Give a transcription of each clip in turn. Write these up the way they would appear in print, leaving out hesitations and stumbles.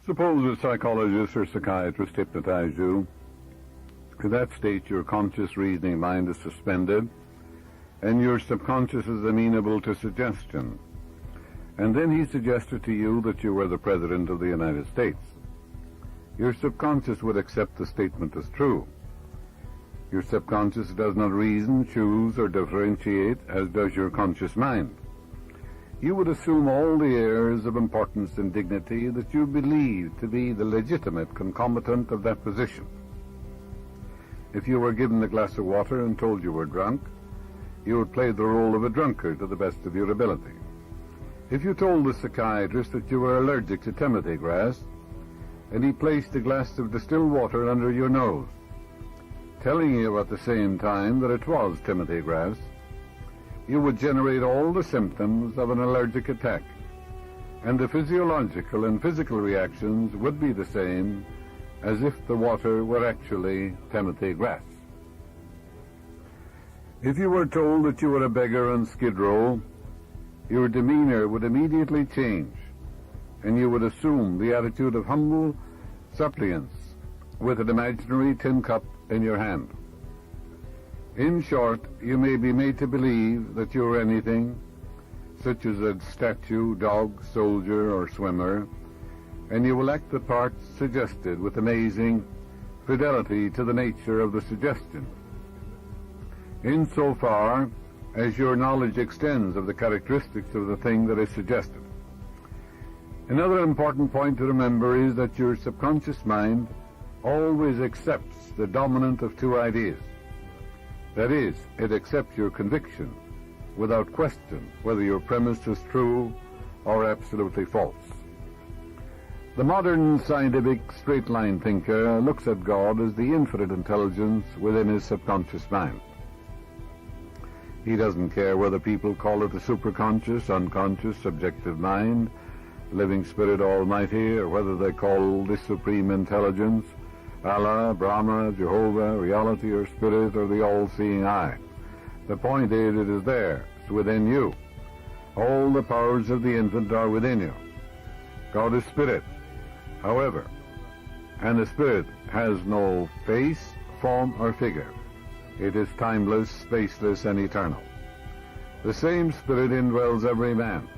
Suppose a psychologist or psychiatrist hypnotized you. In that state, your conscious reasoning mind is suspended, and your subconscious is amenable to suggestion. And then he suggested to you that you were the President of the United States. Your subconscious would accept the statement as true. Your subconscious does not reason, choose, or differentiate, as does your conscious mind. You would assume all the airs of importance and dignity that you believe to be the legitimate concomitant of that position. If you were given a glass of water and told you were drunk, you would play the role of a drunkard to the best of your ability. If you told the psychiatrist that you were allergic to Timothy grass, and he placed a glass of distilled water under your nose, telling you at the same time that it was Timothy grass, you would generate all the symptoms of an allergic attack, and the physiological and physical reactions would be the same as if the water were actually Timothy grass. If you were told that you were a beggar on Skid Row, your demeanor would immediately change, and you would assume the attitude of humble suppliance with an imaginary tin cup in your hand. In short, you may be made to believe that you are anything, such as a statue, dog, soldier, or swimmer, and you will act the part suggested with amazing fidelity to the nature of the suggestion, insofar as your knowledge extends of the characteristics of the thing that is suggested. Another important point to remember is that your subconscious mind always accepts the dominant of two ideas. That is, it accepts your conviction without question whether your premise is true or absolutely false. The modern scientific straight-line thinker looks at God as the infinite intelligence within his subconscious mind. He doesn't care whether people call it the superconscious, unconscious, subjective mind, living spirit almighty, or whether they call this supreme intelligence Allah, Brahma, Jehovah, reality, or spirit, or the all-seeing eye. The point is, it is there. It's within you. All the powers of the infinite are within you. God is spirit, however, and the spirit has no face, form, or figure. It is timeless, spaceless, and eternal. The same spirit indwells every man.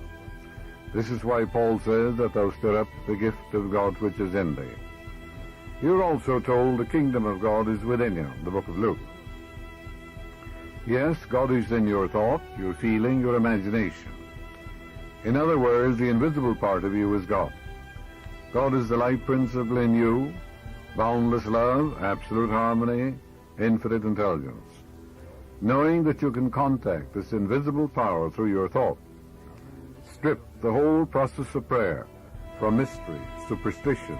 This is why Paul says that thou stir up the gift of God which is in thee. You're also told the kingdom of God is within you, the book of Luke. Yes, God is in your thought, your feeling, your imagination. In other words, the invisible part of you is God. God is the life principle in you, boundless love, absolute harmony, infinite intelligence. Knowing that you can contact this invisible power through your thought, strip the whole process of prayer from mystery, superstition,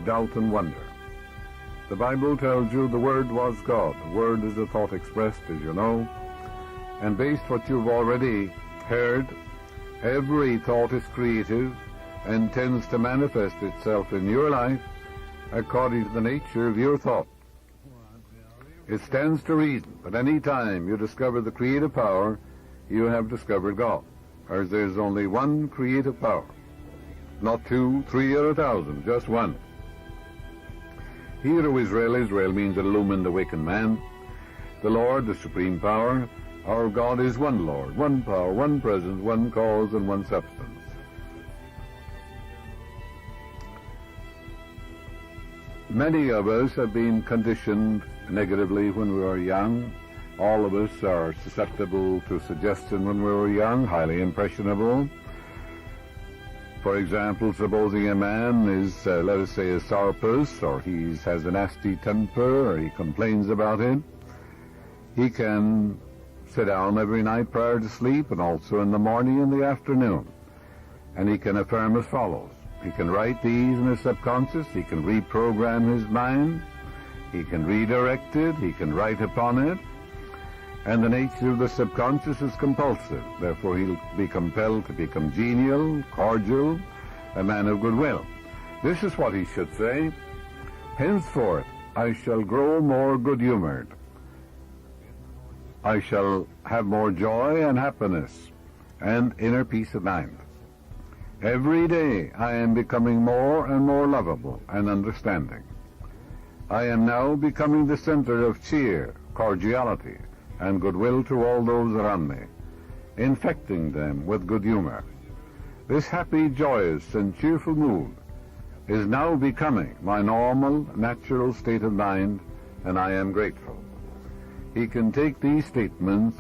doubt, and wonder. The Bible tells you the Word was God. The Word is the thought expressed, as you know. And based what you've already heard, every thought is creative and tends to manifest itself in your life according to the nature of your thought. It stands to reason that any time you discover the creative power, you have discovered God, as there's only one creative power. Not two, three, or 1,000, just one. Hear, O Israel. Israel means an illumined, awakened man. The Lord, the supreme power, our God is one Lord, one power, one presence, one cause, and one substance. Many of us have been conditioned negatively when we were young. All of us are susceptible to suggestion when we were young, highly impressionable. For example, supposing a man is, let us say, a sourpuss, or he has a nasty temper, or he complains about it, he can sit down every night prior to sleep, and also in the morning and the afternoon, and he can affirm as follows. He can write these in his subconscious, he can reprogram his mind, he can redirect it, he can write upon it, and the nature of the subconscious is compulsive. Therefore, he'll be compelled to become genial, cordial, a man of goodwill. This is what he should say. Henceforth, I shall grow more good-humored. I shall have more joy and happiness and inner peace of mind. Every day I am becoming more and more lovable and understanding. I am now becoming the center of cheer, cordiality, and goodwill to all those around me, infecting them with good humor. This happy, joyous, and cheerful mood is now becoming my normal, natural state of mind, and I am grateful. He can take these statements,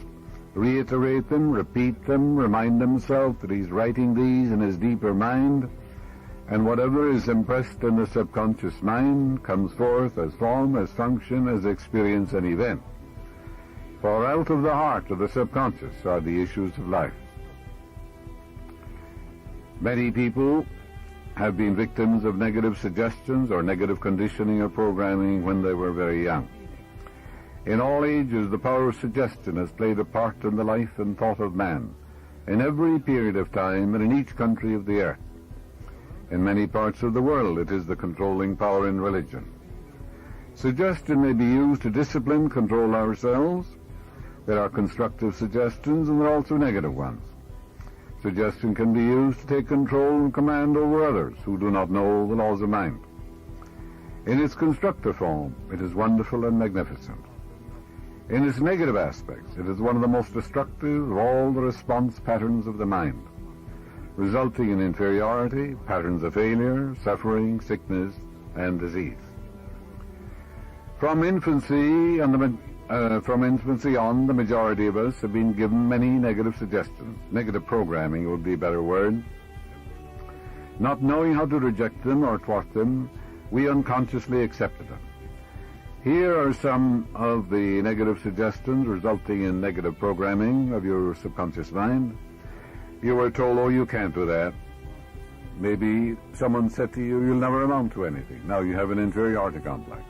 reiterate them, repeat them, remind himself that he's writing these in his deeper mind, and whatever is impressed in the subconscious mind comes forth as form, as function, as experience and event. For out of the heart of the subconscious are the issues of life. Many people have been victims of negative suggestions or negative conditioning or programming when they were very young. In all ages, the power of suggestion has played a part in the life and thought of man, in every period of time and in each country of the earth. In many parts of the world, it is the controlling power in religion. Suggestion may be used to discipline, control ourselves. There are constructive suggestions and there are also negative ones. Suggestion can be used to take control and command over others who do not know the laws of mind. In its constructive form, it is wonderful and magnificent. In its negative aspects, it is one of the most destructive of all the response patterns of the mind, resulting in inferiority, patterns of failure, suffering, sickness, and disease. From infancy on, the majority of us have been given many negative suggestions. Negative programming would be a better word. Not knowing how to reject them or thwart them, we unconsciously accepted them. Here are some of the negative suggestions resulting in negative programming of your subconscious mind. You were told, oh, you can't do that. Maybe someone said to you, you'll never amount to anything. Now you have an inferiority complex.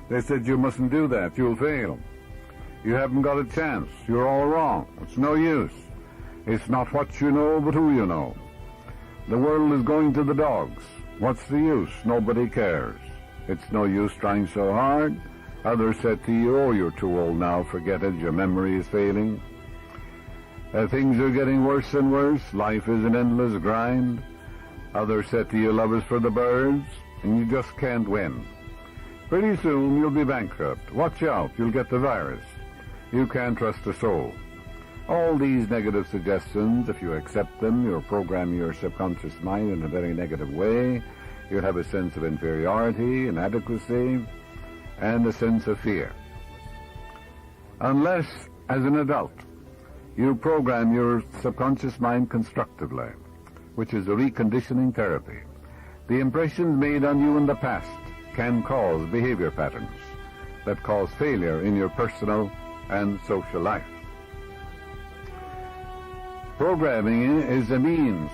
They said, you mustn't do that. You'll fail. You haven't got a chance. You're all wrong. It's no use. It's not what you know, but who you know. The world is going to the dogs. What's the use? Nobody cares. It's no use trying so hard. Others said to you, oh, you're too old now. Forget it. Your memory is failing. Things are getting worse and worse. Life is an endless grind. Others said to you, love is for the birds, and you just can't win. Pretty soon you'll be bankrupt. Watch out, you'll get the virus. You can't trust a soul. All these negative suggestions, if you accept them, you'll program your subconscious mind in a very negative way. You'll have a sense of inferiority, inadequacy, and a sense of fear. Unless, as an adult, you program your subconscious mind constructively, which is a reconditioning therapy. The impressions made on you in the past can cause behavior patterns that cause failure in your personal and social life. Programming is a means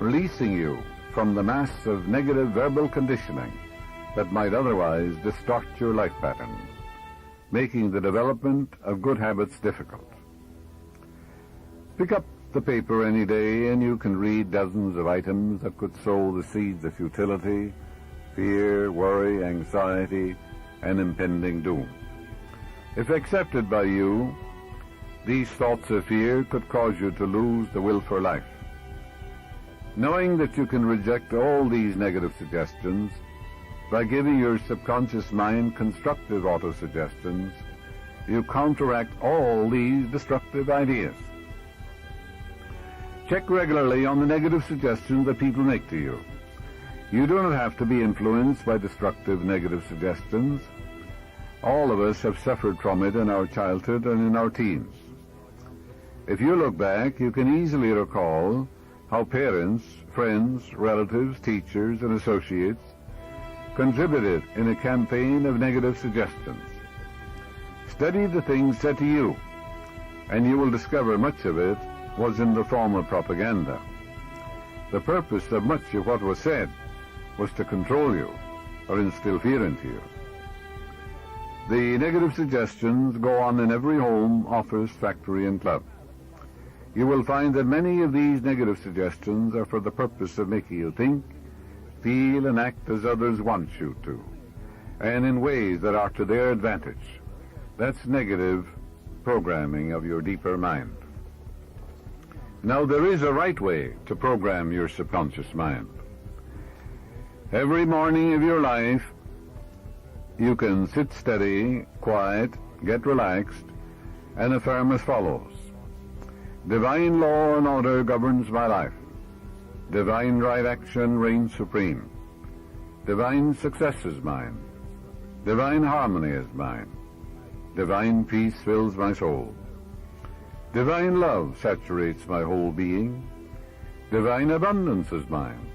releasing you from the mass of negative verbal conditioning that might otherwise distort your life pattern, making the development of good habits difficult. Pick up the paper any day and you can read dozens of items that could sow the seeds of futility, fear, worry, anxiety, and impending doom. If accepted by you, these thoughts of fear could cause you to lose the will for life. Knowing that you can reject all these negative suggestions by giving your subconscious mind constructive autosuggestions, you counteract all these destructive ideas. Check regularly on the negative suggestions that people make to you. You do not have to be influenced by destructive negative suggestions. All of us have suffered from it in our childhood and in our teens. If you look back, you can easily recall how parents, friends, relatives, teachers, and associates contributed in a campaign of negative suggestions. Study the things said to you, and you will discover much of it was in the form of propaganda. The purpose of much of what was said was to control you or instill fear into you. The negative suggestions go on in every home, office, factory, and club. You will find that many of these negative suggestions are for the purpose of making you think, feel, and act as others want you to, and in ways that are to their advantage. That's negative programming of your deeper mind. Now, there is a right way to program your subconscious mind. Every morning of your life, you can sit steady, quiet, get relaxed, and affirm as follows. Divine law and order governs my life. Divine right action reigns supreme. Divine success is mine. Divine harmony is mine. Divine peace fills my soul. Divine love saturates my whole being. Divine abundance is mine.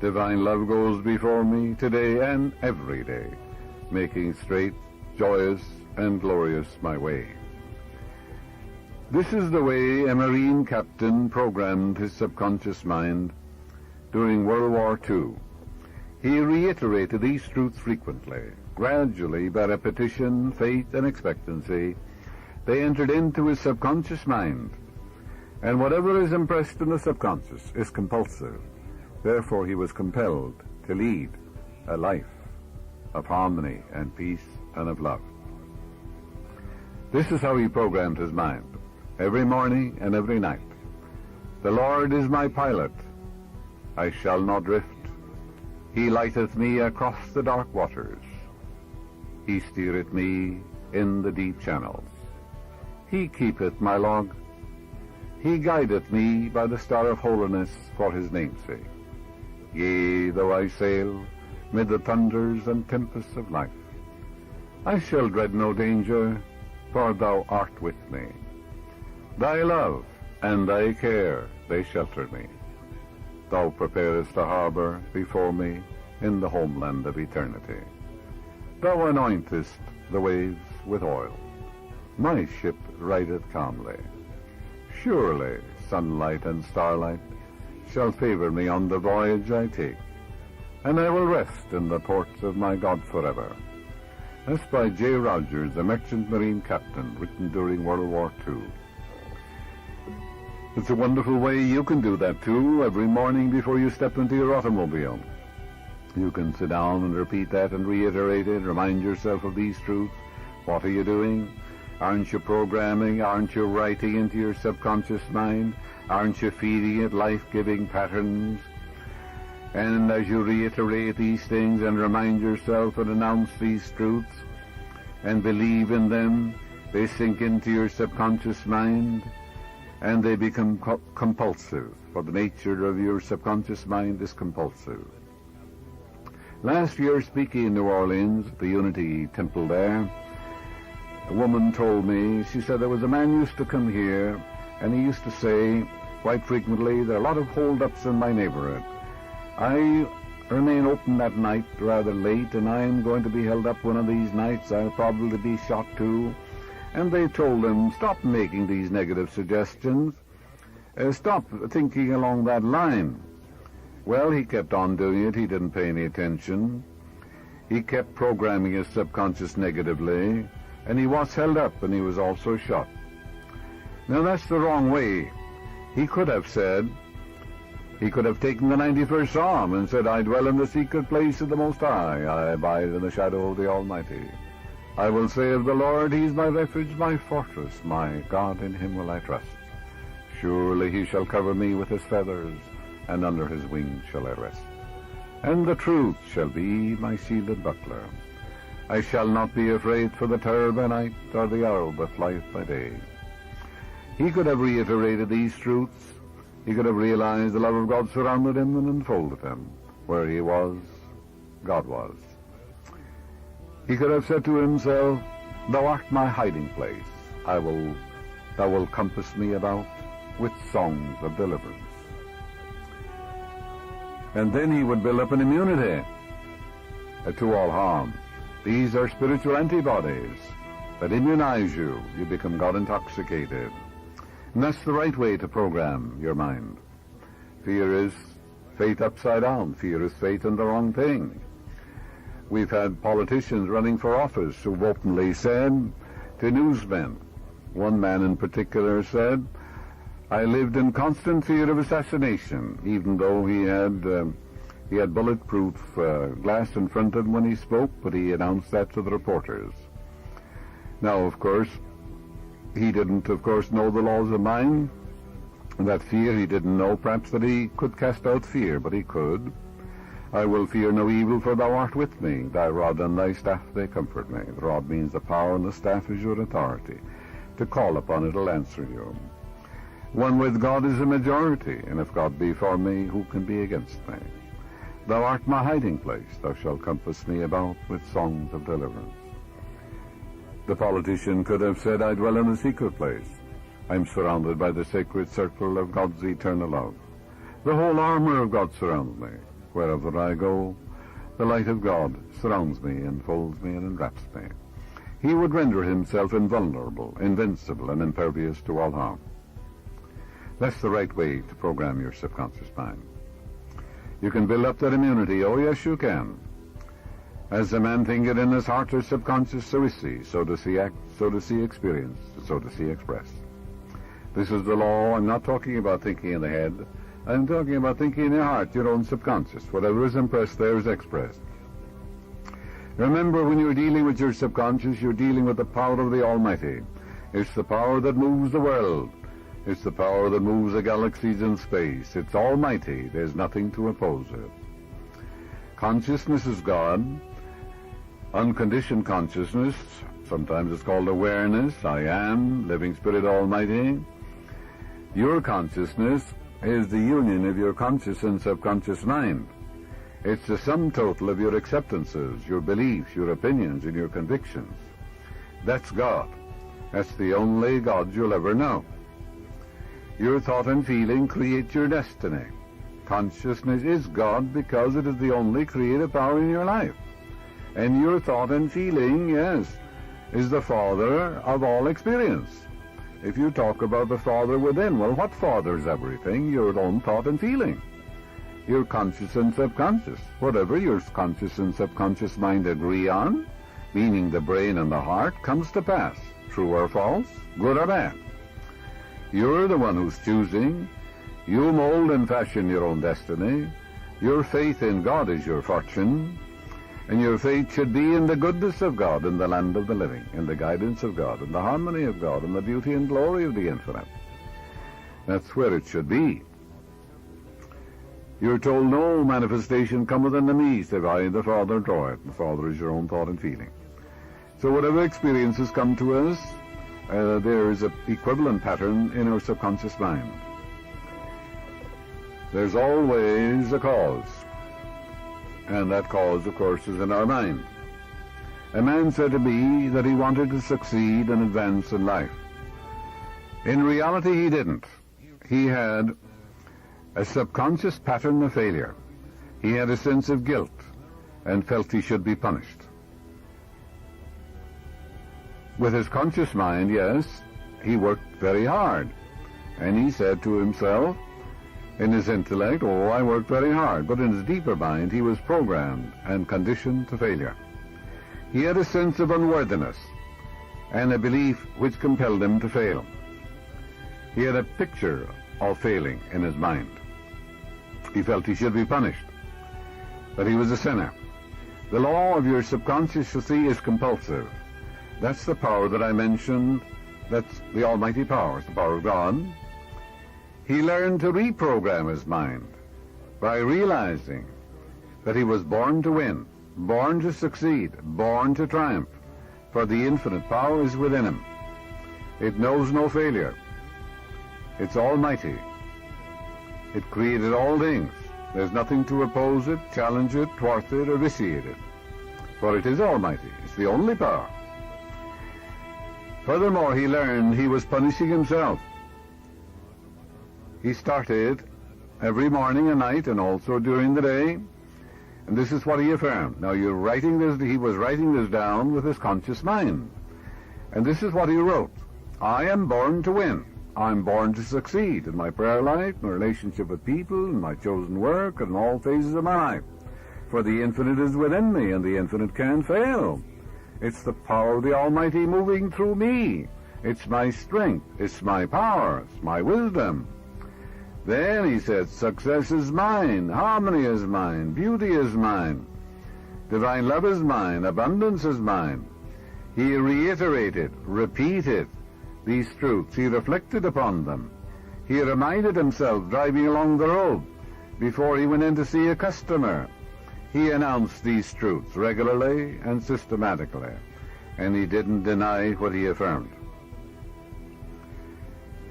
Divine love goes before me today and every day, making straight, joyous, and glorious my way. This is the way a Marine captain programmed his subconscious mind during World War II. He reiterated these truths frequently. Gradually, by repetition, faith, and expectancy, they entered into his subconscious mind. And whatever is impressed in the subconscious is compulsive. Therefore, he was compelled to lead a life of harmony and peace and of love. This is how he programmed his mind, every morning and every night. The Lord is my pilot. I shall not drift. He lighteth me across the dark waters. He steereth me in the deep channels. He keepeth my log. He guideth me by the star of holiness for his name's sake. Yea, though I sail mid the thunders and tempests of life, I shall dread no danger, for thou art with me. Thy love and thy care, they shelter me. Thou preparest a harbor before me in the homeland of eternity. Thou anointest the waves with oil. My ship rideth calmly. Surely sunlight and starlight shall favor me on the voyage I take, and I will rest in the ports of my God forever. That's by J. Rogers, the merchant marine captain, written during World War II. It's a wonderful way you can do that too, every morning before you step into your automobile. You can sit down and repeat that and reiterate it, remind yourself of these truths. What are you doing? Aren't you programming? Aren't you writing into your subconscious mind? Aren't you feeding it life-giving patterns? And as you reiterate these things and remind yourself and announce these truths and believe in them, they sink into your subconscious mind and they become compulsive, for the nature of your subconscious mind is compulsive. Last year, speaking in New Orleans, at the Unity Temple there, a woman told me, she said there was a man used to come here, and he used to say quite frequently, there are a lot of hold-ups in my neighborhood. I remain open that night rather late, and I am going to be held up one of these nights. I'll probably be shot too. And they told him, stop making these negative suggestions. Stop thinking along that line. Well, he kept on doing it. He didn't pay any attention. He kept programming his subconscious negatively, and he was held up, and he was also shot. Now, that's the wrong way. He could have taken the 91st Psalm and said, I dwell in the secret place of the Most High. I abide in the shadow of the Almighty. I will say of the Lord, He is my refuge, my fortress, my God, in Him will I trust. Surely He shall cover me with His feathers, and under His wings shall I rest. And the truth shall be my shield and buckler. I shall not be afraid for the terror by night, or the arrow that flieth by day. He could have reiterated these truths. He could have realized the love of God surrounded him and enfolded him. Where he was, God was. He could have said to himself, Thou art my hiding place. Thou wilt compass me about with songs of deliverance. And then he would build up an immunity to all harm. These are spiritual antibodies that immunize you. You become God-intoxicated. And that's the right way to program your mind. Fear is faith upside down. Fear is faith in the wrong thing. We've had politicians running for office who've openly said to newsmen, one man in particular said, I lived in constant fear of assassination, even though he had bulletproof glass in front of him when he spoke, but he announced that to the reporters. Now, of course, he didn't, know the laws of mind, That fear he didn't know, perhaps, that he could cast out fear, but he could. I will fear no evil, for thou art with me. Thy rod and thy staff, they comfort me. The rod means the power, and the staff is your authority. To call upon it will answer you. One with God is a majority, and if God be for me, who can be against me? Thou art my hiding place. Thou shalt compass me about with songs of deliverance. The politician could have said, I dwell in a secret place. I am surrounded by the sacred circle of God's eternal love. The whole armor of God surrounds me. Wherever I go, the light of God surrounds me, enfolds me, and enwraps me. He would render himself invulnerable, invincible, and impervious to all harm. That's the right way to program your subconscious mind. You can build up that immunity. Oh, yes, you can. As a man thinketh in his heart or subconscious, so is he. So does he act, so does he experience, so does he express. This is the law. I'm not talking about thinking in the head. I'm talking about thinking in your heart, your own subconscious. Whatever is impressed there is expressed. Remember, when you're dealing with your subconscious, you're dealing with the power of the Almighty. It's the power that moves the world. It's the power that moves the galaxies in space. It's almighty. There's nothing to oppose it. Consciousness is God. Unconditioned consciousness, sometimes it's called awareness, I am, living spirit almighty. Your consciousness is the union of your conscious and subconscious mind. It's the sum total of your acceptances, your beliefs, your opinions, and your convictions. That's God. That's the only God you'll ever know. Your thought and feeling create your destiny. Consciousness is God because it is the only creative power in your life. And your thought and feeling, yes, is the father of all experience. If you talk about the Father within, well, what fathers everything? Your own thought and feeling. Your conscious and subconscious. Whatever your conscious and subconscious mind agree on, meaning the brain and the heart, comes to pass. True or false, good or bad. You're the one who's choosing. You mold and fashion your own destiny. Your faith in God is your fortune. And your faith should be in the goodness of God, in the land of the living, in the guidance of God, in the harmony of God, in the beauty and glory of the infinite. That's where it should be. You're told no manifestation cometh unto me, save I the Father draw it. The Father is your own thought and feeling. So whatever experiences come to us, there is an equivalent pattern in our subconscious mind. There's always a cause. And that cause, of course, is in our mind. A man said to me that he wanted to succeed and advance in life. In reality, he didn't. He had a subconscious pattern of failure. He had a sense of guilt and felt he should be punished. With his conscious mind, yes, he worked very hard. And he said to himself, in his intellect, oh, I worked very hard. But in his deeper mind, he was programmed and conditioned to failure. He had a sense of unworthiness and a belief which compelled him to fail. He had a picture of failing in his mind. He felt he should be punished, that he was a sinner. The law of your subconscious, you see, is compulsive. That's the power that I mentioned. That's the almighty power. It's the power of God. He learned to reprogram his mind by realizing that he was born to win, born to succeed, born to triumph, for the infinite power is within him. It knows no failure. It's almighty. It created all things. There's nothing to oppose it, challenge it, thwart it, or vitiate it, for it is almighty. It's the only power. Furthermore, he learned he was punishing himself. He started every morning and night and also during the day, and this is what he affirmed. Now you're writing this, he was writing this down with his conscious mind. And this is what he wrote. I am born to win. I'm born to succeed in my prayer life, my relationship with people, in my chosen work, and in all phases of my life. For the infinite is within me, and the infinite can't fail. It's the power of the Almighty moving through me. It's my strength. It's my power. It's my wisdom. Then he said, success is mine, harmony is mine, beauty is mine, divine love is mine, abundance is mine. He reiterated, repeated these truths. He reflected upon them. He reminded himself driving along the road before he went in to see a customer. He announced these truths regularly and systematically, and he didn't deny what he affirmed.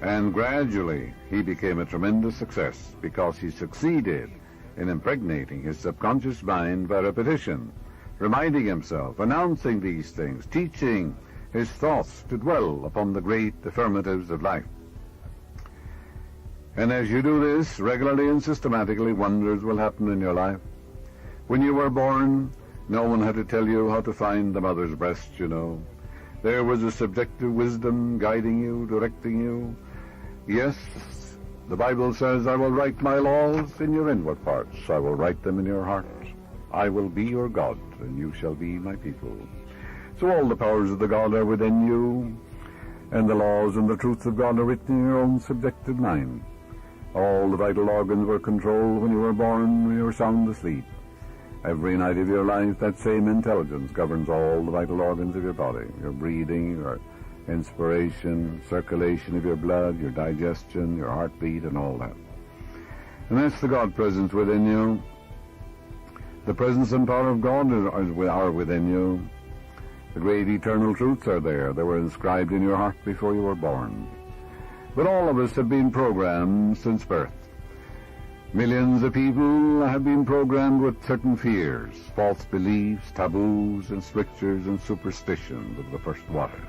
And gradually he became a tremendous success because he succeeded in impregnating his subconscious mind by repetition, reminding himself, announcing these things, teaching his thoughts to dwell upon the great affirmatives of life. And as you do this regularly and systematically, wonders will happen in your life. When you were born, no one had to tell you how to find the mother's breast, you know. There was a subjective wisdom guiding you, directing you. Yes, the Bible says, I will write my laws in your inward parts. I will write them in your hearts. I will be your God, and you shall be my people. So all the powers of the God are within you, and the laws and the truths of God are written in your own subjective mind. All the vital organs were controlled when you were born, when you were sound asleep. Every night of your life, that same intelligence governs all the vital organs of your body, your breathing, your inspiration, circulation of your blood, your digestion, your heartbeat, and all that. And that's the God presence within you. The presence and power of God are within you. The great eternal truths are there. They were inscribed in your heart before you were born. But all of us have been programmed since birth. Millions of people have been programmed with certain fears, false beliefs, taboos, and strictures and superstitions of the first water.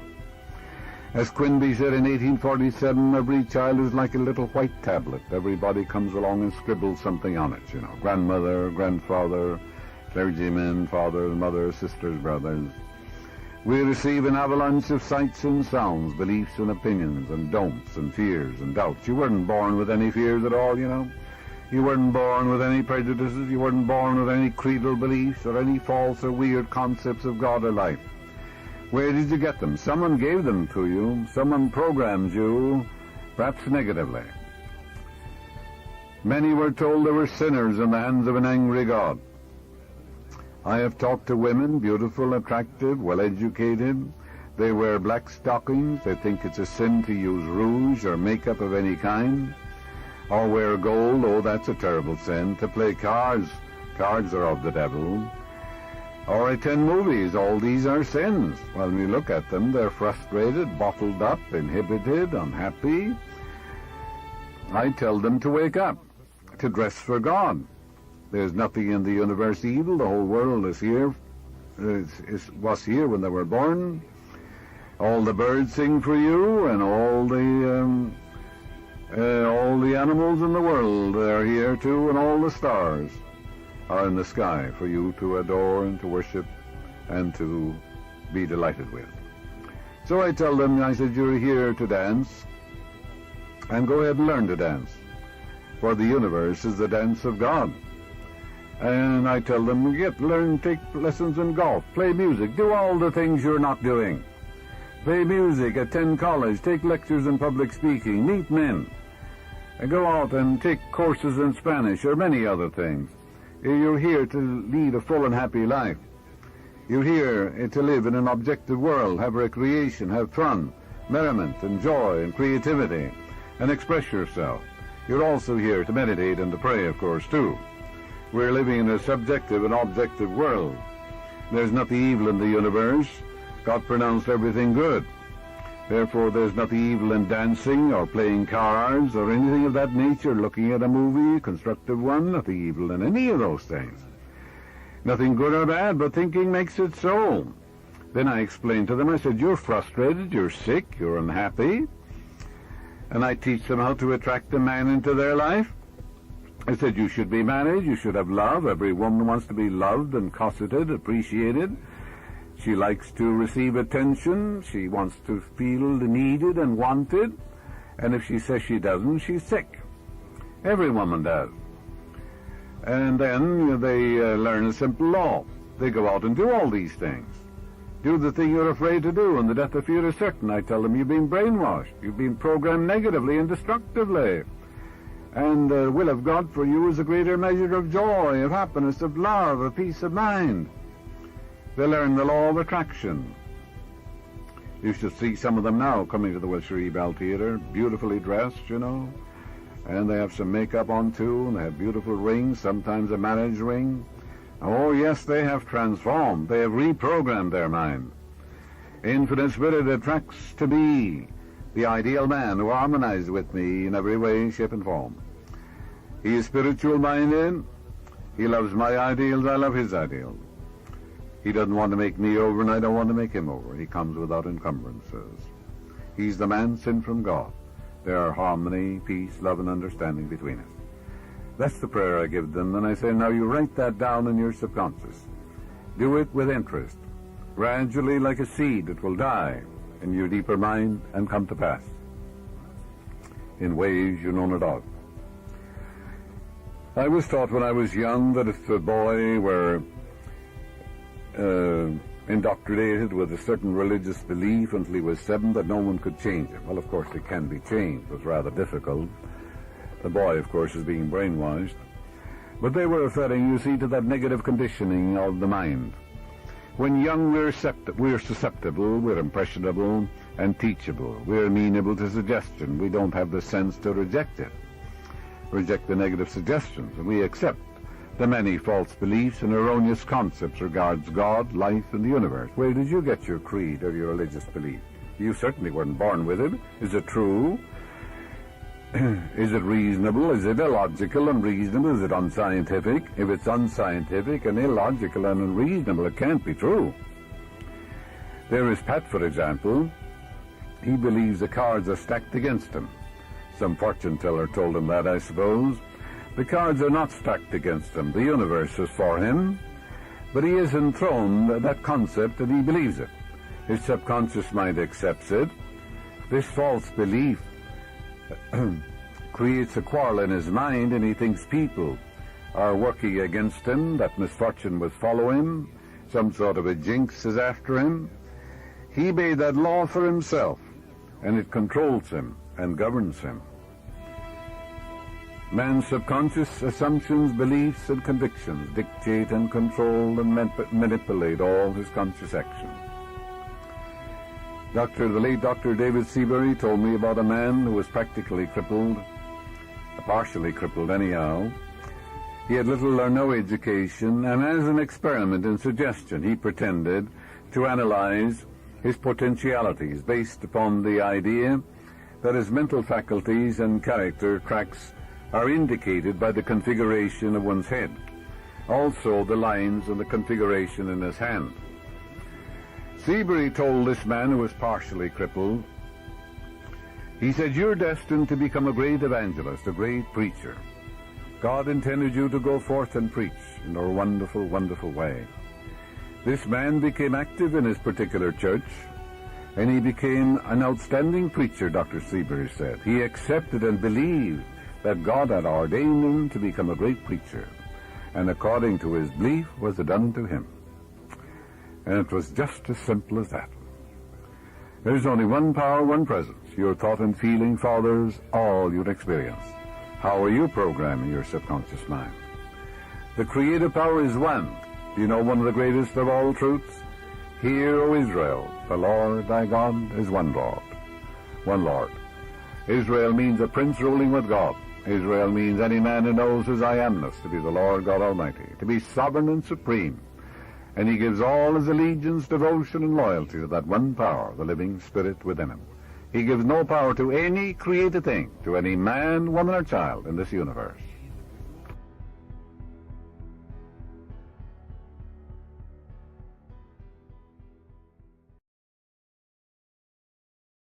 As Quinby said in 1847, every child is like a little white tablet. Everybody comes along and scribbles something on it, you know. Grandmother, grandfather, clergymen, fathers, mothers, sisters, brothers. We receive an avalanche of sights and sounds, beliefs and opinions, and don'ts and fears and doubts. You weren't born with any fears at all, you know. You weren't born with any prejudices. You weren't born with any creedal beliefs or any false or weird concepts of God or life. Where did you get them? Someone gave them to you. Someone programmed you, perhaps negatively. Many were told they were sinners in the hands of an angry God. I have talked to women, beautiful, attractive, well-educated. They wear black stockings. They think it's a sin to use rouge or makeup of any kind. Or wear gold. Oh, that's a terrible sin. To play cards. Cards are of the devil. Or attend movies. All these are sins. Well, when you look at them, they're frustrated, bottled up, inhibited, unhappy. I tell them to wake up, to dress for God. There's nothing in the universe evil. The whole world is here, was here when they were born. All the birds sing for you, and all the animals in the world are here too, and all the stars are in the sky for you to adore and to worship and to be delighted with. So I tell them, I said, you're here to dance, and go ahead and learn to dance, for the universe is the dance of God. And I tell them, learn, take lessons in golf, play music, do all the things you're not doing. Play music, attend college, take lectures in public speaking, meet men, and go out and take courses in Spanish or many other things. You're here to lead a full and happy life. You're here to live in an objective world, have recreation, have fun, merriment and joy and creativity, and express yourself. You're also here to meditate and to pray, of course, too. We're living in a subjective and objective world. There's nothing evil in the universe. God pronounced everything good. Therefore, there's nothing evil in dancing or playing cards or anything of that nature, looking at a movie, a constructive one, nothing evil in any of those things. Nothing good or bad, but thinking makes it so. Then I explained to them, I said, you're frustrated, you're sick, you're unhappy. And I teach them how to attract a man into their life. I said, you should be married, you should have love. Every woman wants to be loved and cosseted, appreciated. She likes to receive attention. She wants to feel needed and wanted. And if she says she doesn't, she's sick. Every woman does. And then they learn a simple law. They go out and do all these things. Do the thing you're afraid to do, and the death of fear is certain. I tell them, you've been brainwashed. You've been programmed negatively and destructively. And the will of God for you is a greater measure of joy, of happiness, of love, of peace of mind. They learn the law of attraction. You should see some of them now coming to the Wilshire Ebell Theatre, beautifully dressed, you know, and they have some makeup on too, and they have beautiful rings, sometimes a marriage ring. Oh yes, they have transformed, they have reprogrammed their mind. Infinite Spirit attracts to me the ideal man who harmonizes with me in every way, shape, and form. He is spiritual minded. He loves my ideals, I love his ideals. He doesn't want to make me over, and I don't want to make him over. He comes without encumbrances. He's the man sent from God. There are harmony, peace, love, and understanding between us. That's the prayer I give them, and I say, now you write that down in your subconscious. Do it with interest. Gradually, like a seed, it will die in your deeper mind and come to pass in ways you know not of. I was taught when I was young that if a boy were indoctrinated with a certain religious belief until he was 7, that no one could change him. Well, of course, it can be changed. It's rather difficult. The boy, of course, is being brainwashed. But they were referring, you see, to that negative conditioning of the mind. When young, we're susceptible, we're impressionable and teachable. We're amenable to suggestion. We don't have the sense to reject it, reject the negative suggestions, and we accept the many false beliefs and erroneous concepts regards God, life, and the universe. Where did you get your creed or your religious belief? You certainly weren't born with it. Is it true? Is it reasonable? Is it illogical and reasonable? Is it unscientific? If it's unscientific and illogical and unreasonable, it can't be true. There is Pat, for example. He believes the cards are stacked against him. Some fortune teller told him that, I suppose. The cards are not stacked against him. The universe is for him. But he has enthroned that concept and he believes it. His subconscious mind accepts it. This false belief creates a quarrel in his mind, and he thinks people are working against him, that misfortune will follow him, some sort of a jinx is after him. He made that law for himself, and it controls him and governs him. Man's subconscious assumptions, beliefs, and convictions dictate and control and manipulate all his conscious actions. The late Dr. David Seabury told me about a man who was practically crippled, partially crippled anyhow. He had little or no education, and as an experiment in suggestion, he pretended to analyze his potentialities based upon the idea that his mental faculties and character tracks are indicated by the configuration of one's head, also the lines and the configuration in his hand. Seabury told this man who was partially crippled, he said, you're destined to become a great evangelist, a great preacher. God intended you to go forth and preach in a wonderful, wonderful way. This man became active in his particular church, and he became an outstanding preacher, Dr. Seabury said. He accepted and believed that God had ordained him to become a great preacher, and according to his belief was done to him. And it was just as simple as that. There's only one power, one presence. Your thought and feeling fathers all your experience. How are you programming your subconscious mind? The creative power is one. Do you know one of the greatest of all truths? Hear, O Israel, the Lord thy God is one Lord. One Lord. Israel means a prince ruling with God. Israel means any man who knows his I amness, to be the Lord God Almighty, to be sovereign and supreme. And he gives all his allegiance, devotion, and loyalty to that one power, the living spirit within him. He gives no power to any created thing, to any man, woman, or child in this universe.